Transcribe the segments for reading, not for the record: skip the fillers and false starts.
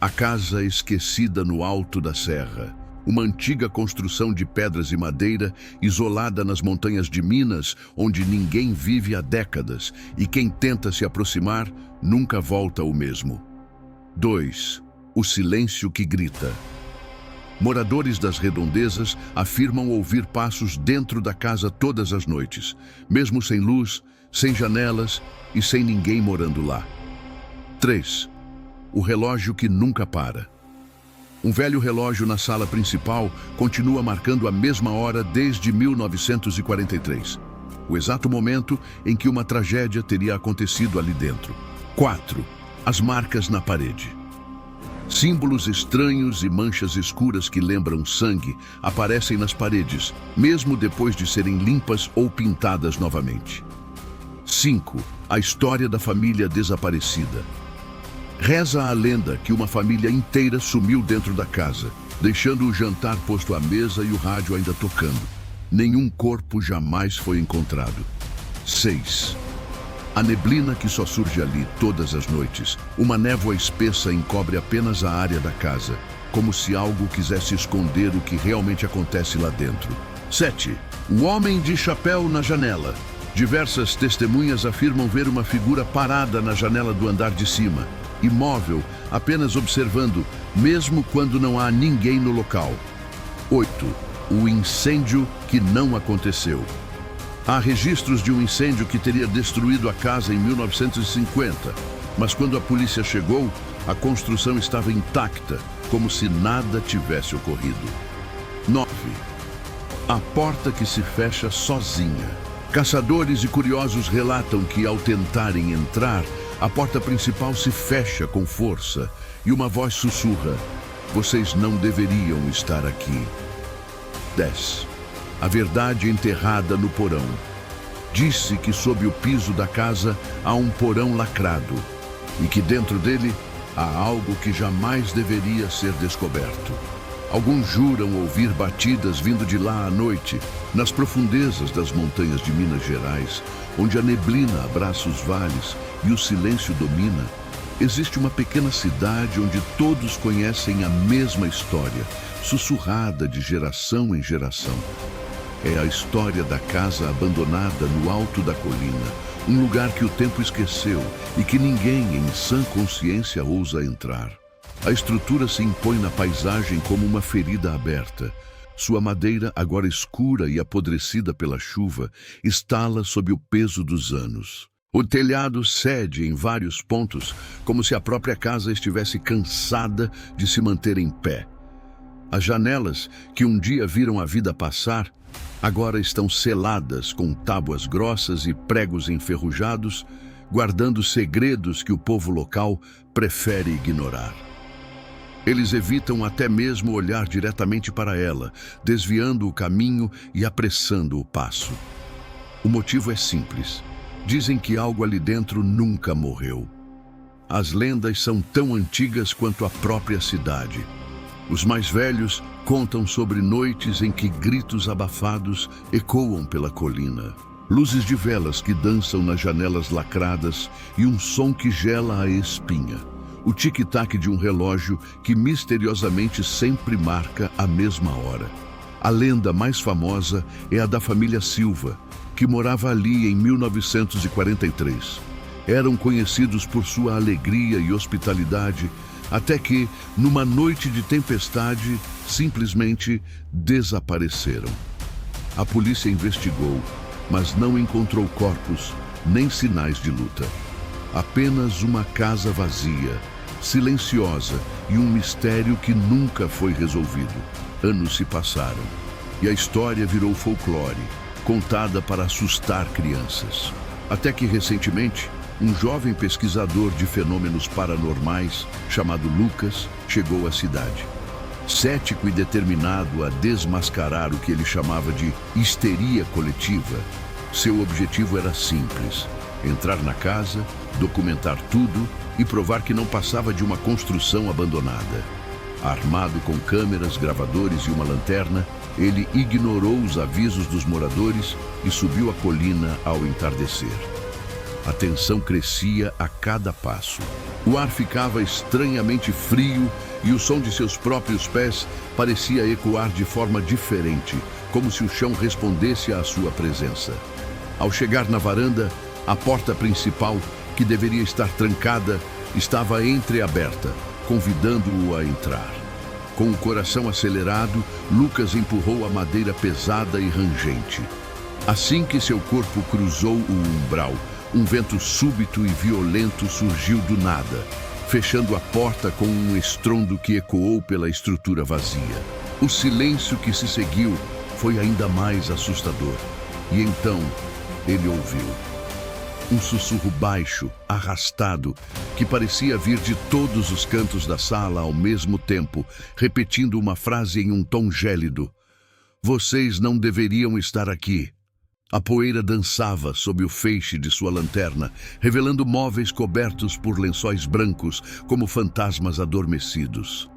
A casa esquecida no alto da serra. Uma antiga construção de pedras e madeira, isolada nas montanhas de Minas, onde ninguém vive há décadas, e quem tenta se aproximar nunca volta o mesmo. 2. O silêncio que grita. Moradores das redondezas afirmam ouvir passos dentro da casa todas as noites, mesmo sem luz, sem janelas e sem ninguém morando lá. 3. O relógio que nunca para. Um velho relógio na sala principal continua marcando a mesma hora desde 1943, o exato momento em que uma tragédia teria acontecido ali dentro. 4. As marcas na parede. Símbolos estranhos e manchas escuras que lembram sangue aparecem nas paredes, mesmo depois de serem limpas ou pintadas novamente. 5. A história da família desaparecida. Reza a lenda que uma família inteira sumiu dentro da casa, deixando o jantar posto à mesa e o rádio ainda tocando. Nenhum corpo jamais foi encontrado. 6. A neblina que só surge ali todas as noites. Uma névoa espessa encobre apenas a área da casa, como se algo quisesse esconder o que realmente acontece lá dentro. 7. O homem de chapéu na janela. Diversas testemunhas afirmam ver uma figura parada na janela do andar de cima, imóvel, apenas observando, mesmo quando não há ninguém no local. 8. O incêndio que não aconteceu. Há registros de um incêndio que teria destruído a casa em 1950, mas quando a polícia chegou, a construção estava intacta, como se nada tivesse ocorrido. 9. A porta que se fecha sozinha. Caçadores e curiosos relatam que, ao tentarem entrar, a porta principal se fecha com força e uma voz sussurra: "Vocês não deveriam estar aqui." 10. A verdade enterrada no porão. Disse que sob o piso da casa há um porão lacrado e que dentro dele há algo que jamais deveria ser descoberto. Alguns juram ouvir batidas vindo de lá à noite, nas profundezas das montanhas de Minas Gerais, onde a neblina abraça os vales e o silêncio domina. Existe uma pequena cidade onde todos conhecem a mesma história, sussurrada de geração em geração. É a história da casa abandonada no alto da colina, um lugar que o tempo esqueceu e que ninguém em sã consciência ousa entrar. A estrutura se impõe na paisagem como uma ferida aberta. Sua madeira, agora escura e apodrecida pela chuva, estala sob o peso dos anos. O telhado cede em vários pontos, como se a própria casa estivesse cansada de se manter em pé. As janelas, que um dia viram a vida passar, agora estão seladas com tábuas grossas e pregos enferrujados, guardando segredos que o povo local prefere ignorar. Eles evitam até mesmo olhar diretamente para ela, desviando o caminho e apressando o passo. O motivo é simples. Dizem que algo ali dentro nunca morreu. As lendas são tão antigas quanto a própria cidade. Os mais velhos contam sobre noites em que gritos abafados ecoam pela colina. Luzes de velas que dançam nas janelas lacradas e um som que gela a espinha. O tic-tac de um relógio que misteriosamente sempre marca a mesma hora. A lenda mais famosa é a da família Silva, que morava ali em 1943. Eram conhecidos por sua alegria e hospitalidade, até que, numa noite de tempestade, simplesmente desapareceram. A polícia investigou, mas não encontrou corpos nem sinais de luta. Apenas uma casa vazia, silenciosa e um mistério que nunca foi resolvido. Anos se passaram e a história virou folclore, contada para assustar crianças. Até que recentemente, um jovem pesquisador de fenômenos paranormais, chamado Lucas, chegou à cidade. Cético e determinado a desmascarar o que ele chamava de histeria coletiva, seu objetivo era simples: entrar na casa, documentar tudo e provar que não passava de uma construção abandonada. Armado com câmeras, gravadores e uma lanterna, ele ignorou os avisos dos moradores e subiu a colina ao entardecer. A tensão crescia a cada passo. O ar ficava estranhamente frio e o som de seus próprios pés parecia ecoar de forma diferente, como se o chão respondesse à sua presença. Ao chegar na varanda, a porta principal, que deveria estar trancada, estava entreaberta, convidando-o a entrar. Com o coração acelerado, Lucas empurrou a madeira pesada e rangente. Assim que seu corpo cruzou o umbral, um vento súbito e violento surgiu do nada, fechando a porta com um estrondo que ecoou pela estrutura vazia. O silêncio que se seguiu foi ainda mais assustador. E então, ele ouviu um sussurro baixo, arrastado, que parecia vir de todos os cantos da sala ao mesmo tempo, repetindo uma frase em um tom gélido. Vocês não deveriam estar aqui. A poeira dançava sob o feixe de sua lanterna, revelando móveis cobertos por lençóis brancos, como fantasmas adormecidos.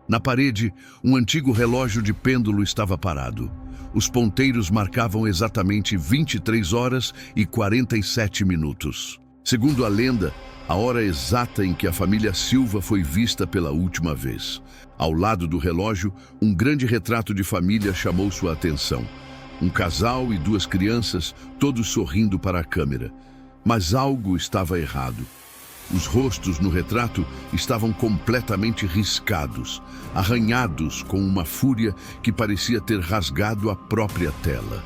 Na parede, um antigo relógio de pêndulo estava parado. Os ponteiros marcavam exatamente 23 horas e 47 minutos. Segundo a lenda, a hora exata em que a família Silva foi vista pela última vez. Ao lado do relógio, um grande retrato de família chamou sua atenção. Um casal e duas crianças, todos sorrindo para a câmera. Mas algo estava errado. Os rostos no retrato estavam completamente riscados, arranhados com uma fúria que parecia ter rasgado a própria tela.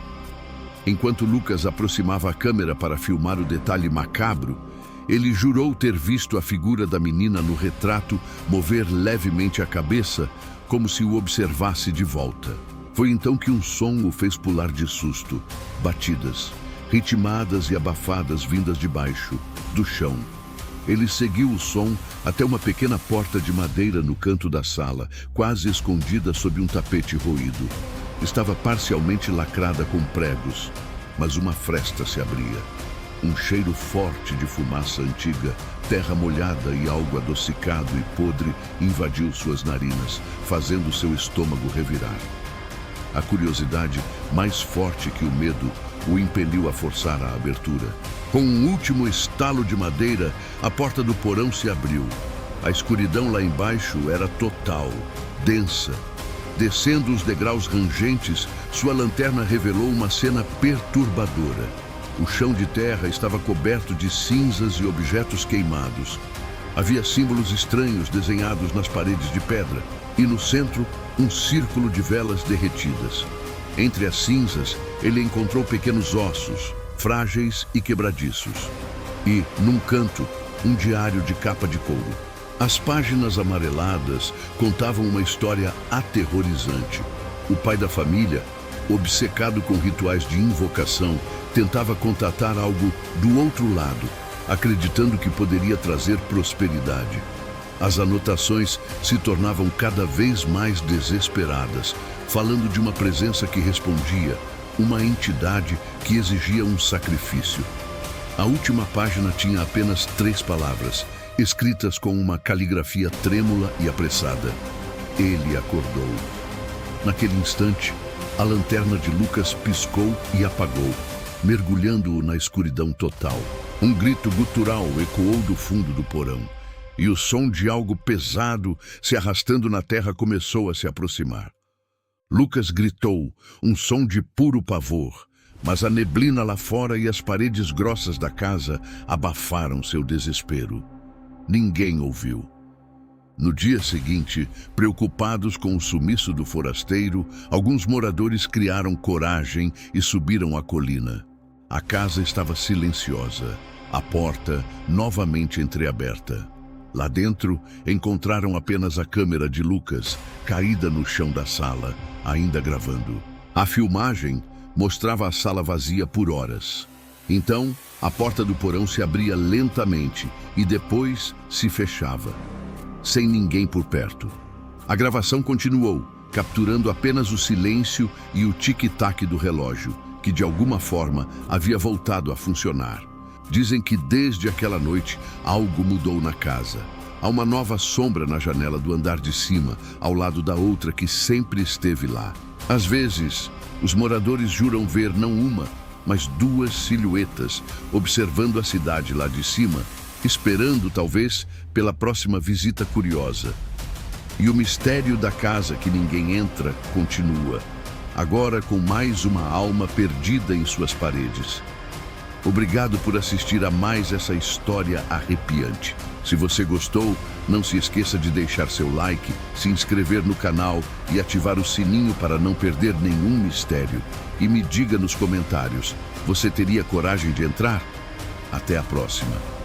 Enquanto Lucas aproximava a câmera para filmar o detalhe macabro, ele jurou ter visto a figura da menina no retrato mover levemente a cabeça, como se o observasse de volta. Foi então que um som o fez pular de susto. Batidas, ritmadas e abafadas vindas de baixo, do chão. Ele seguiu o som até uma pequena porta de madeira no canto da sala, quase escondida sob um tapete roído. Estava parcialmente lacrada com pregos, mas uma fresta se abria. Um cheiro forte de fumaça antiga, terra molhada e algo adocicado e podre invadiu suas narinas, fazendo seu estômago revirar. A curiosidade, mais forte que o medo, o impeliu a forçar a abertura. Com um último estalo de madeira, a porta do porão se abriu. A escuridão lá embaixo era total, densa. Descendo os degraus rangentes, sua lanterna revelou uma cena perturbadora. O chão de terra estava coberto de cinzas e objetos queimados. Havia símbolos estranhos desenhados nas paredes de pedra e no centro, um círculo de velas derretidas. Entre as cinzas, ele encontrou pequenos ossos, frágeis e quebradiços. E, num canto, um diário de capa de couro. As páginas amareladas contavam uma história aterrorizante. O pai da família, obcecado com rituais de invocação, tentava contatar algo do outro lado, acreditando que poderia trazer prosperidade. As anotações se tornavam cada vez mais desesperadas, falando de uma presença que respondia, uma entidade que exigia um sacrifício. A última página tinha apenas 3 palavras, escritas com uma caligrafia trêmula e apressada. Ele acordou. Naquele instante, a lanterna de Lucas piscou e apagou, mergulhando-o na escuridão total. Um grito gutural ecoou do fundo do porão, e o som de algo pesado se arrastando na terra começou a se aproximar. Lucas gritou, um som de puro pavor, mas a neblina lá fora e as paredes grossas da casa abafaram seu desespero. Ninguém ouviu. No dia seguinte, preocupados com o sumiço do forasteiro, alguns moradores criaram coragem e subiram a colina. A casa estava silenciosa, a porta novamente entreaberta. Lá dentro, encontraram apenas a câmera de Lucas, caída no chão da sala, ainda gravando. A filmagem mostrava a sala vazia por horas. Então, a porta do porão se abria lentamente e depois se fechava, sem ninguém por perto. A gravação continuou, capturando apenas o silêncio e o tic-tac do relógio, que de alguma forma havia voltado a funcionar. Dizem que desde aquela noite algo mudou na casa. Há uma nova sombra na janela do andar de cima, ao lado da outra que sempre esteve lá. Às vezes, os moradores juram ver não uma, mas duas silhuetas, observando a cidade lá de cima, esperando, talvez, pela próxima visita curiosa. E o mistério da casa que ninguém entra continua, agora com mais uma alma perdida em suas paredes. Obrigado por assistir a mais essa história arrepiante. Se você gostou, não se esqueça de deixar seu like, se inscrever no canal e ativar o sininho para não perder nenhum mistério. E me diga nos comentários, você teria coragem de entrar? Até a próxima!